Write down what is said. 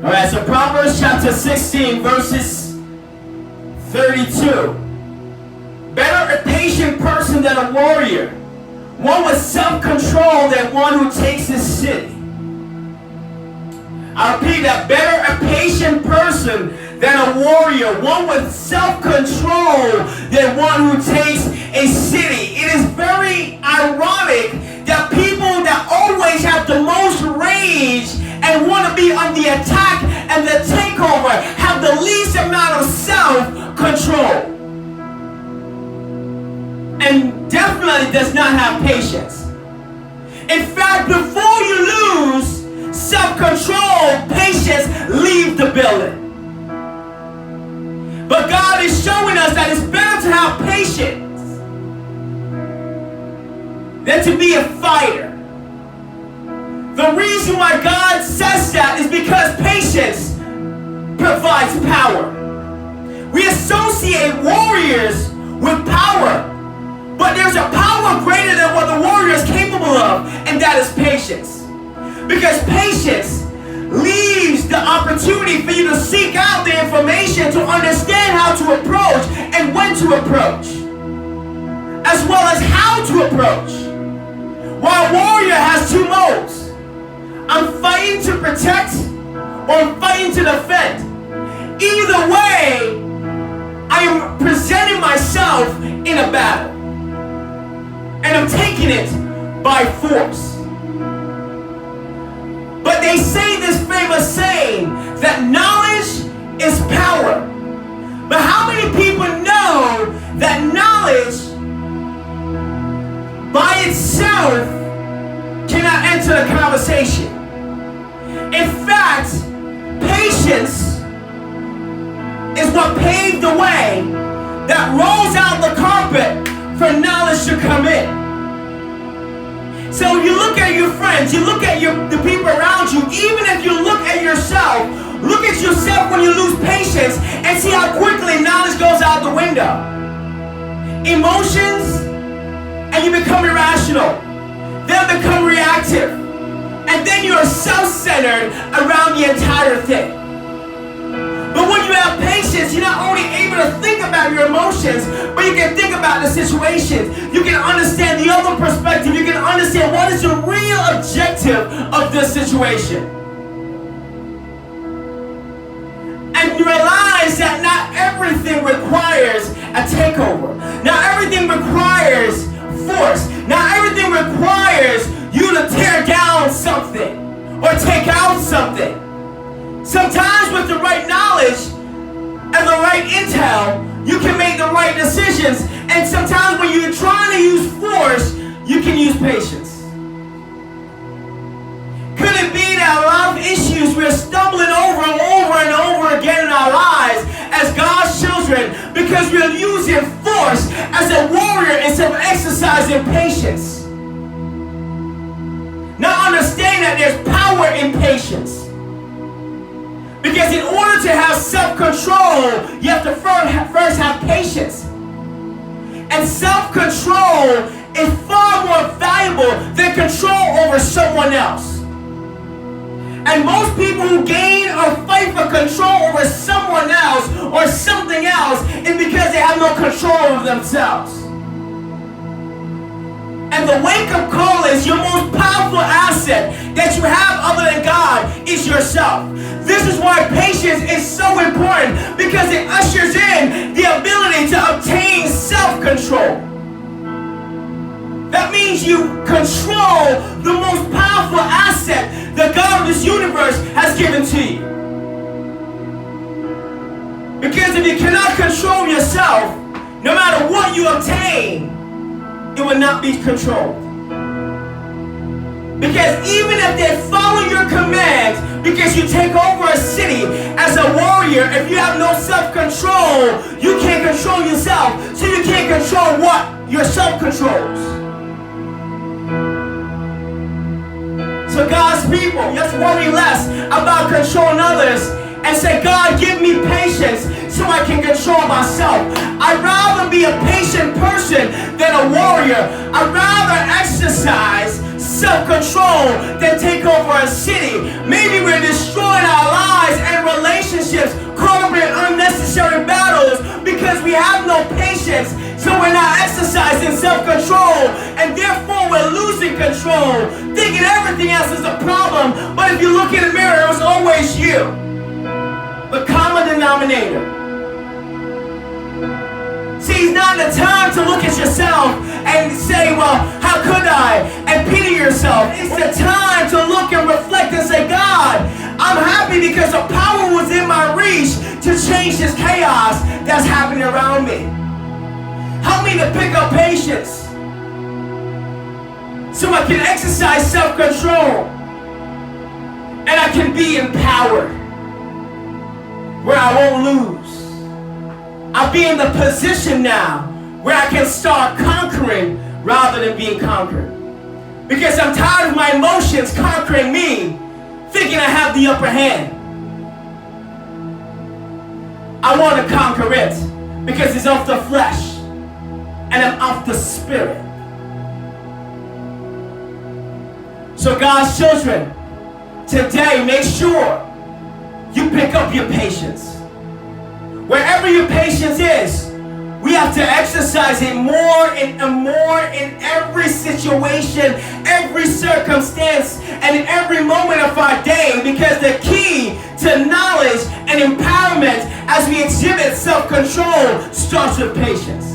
Alright, so Proverbs chapter 16, verses 32. Better a patient person than a warrior, one with self-control than one who takes his city. I repeat that. Better a patient person than a warrior, one with self-control than one who takes a city. It is very ironic that people that always have the most rage and want to be on the attack and the takeover have the least amount of self-control. And definitely does not have patience. In fact, before you lose self-control, patience, leave the building. But God is showing us that it's better to have patience than to be a fighter. The reason why God says that is because patience provides power. We associate warriors with power, but there's a power greater than what the warrior is capable of, and that is patience. Because patience leaves the opportunity for you to seek out the information to understand how to approach and when to approach, as well as how to approach. While a warrior has two modes: I'm fighting to protect or I'm fighting to defend. Either way, I am presenting myself in a battle, and I'm taking it by force. But they say this famous saying that knowledge is power. But how many people know that knowledge by itself cannot enter the conversation? In fact, patience is what paved the way that rolls out the carpet for knowledge to come in. So you look at your friends, you look at the people around you, even if you look at yourself when you lose patience and see how quickly knowledge goes out the window. Emotions, and you become irrational. Then become reactive. And then you are self-centered around the entire thing. But when you have patience, you're not only able to think about your emotions, but you can think about the situations. You can understand the other perspective. You can understand what is the real objective of this situation. And you realize that not everything requires a takeover. Not everything requires force. Not everything requires you to tear down something or take out something. Sometimes with the right knowledge and the right intel, you can make the right decisions. And sometimes when you're trying to use force, you can use patience. Could it be that a lot of issues we're stumbling over and over again in our lives as God's children because we're using force as a warrior instead of exercising patience? Now understand that there's power in patience. Because in order to have self-control, you have to first have patience. And self-control is far more valuable than control over someone else. And most people who gain or fight for control over someone else or something else is because they have no control over themselves. And the wake-up call is your most powerful asset that you have other than God is yourself. This is why patience is so important, because it ushers in the ability to obtain self-control. That means you control the most powerful asset the God of this universe has given to you. Because if you cannot control yourself, no matter what you obtain, it will not be controlled. Because even if they follow your commands, because you take over a city as a warrior, if you have no self-control, you can't control yourself. So you can't control what yourself controls. So God's people, let's worry less about controlling others and say, God, give me patience so I can control myself. I'd rather be a patient person than a warrior. I'd rather exercise self-control than take over a city. Maybe we're destroying our lives relationships caught up in unnecessary battles because we have no patience. So we're not exercising self-control, and therefore we're losing control, thinking everything else is a problem. But if you look in the mirror, it was always you. The common denominator. See, it's not the time to look at yourself and say, well, how could I? And pity yourself. It's the time to look and reflect and say, God, I'm happy because the power was in my reach to change this chaos that's happening around me. Help me to pick up patience so I can exercise self-control and I can be empowered where I won't lose. I'll be in the position now where I can start conquering rather than being conquered. Because I'm tired of my emotions conquering me, thinking I have the upper hand. I want to conquer it because it's of the flesh and I'm of the spirit. So God's children, today make sure you pick up your patience. Wherever your patience is, we have to exercise it more and more in every situation, every circumstance, and in every moment of our day, because the key to knowledge and empowerment as we exhibit self-control starts with patience.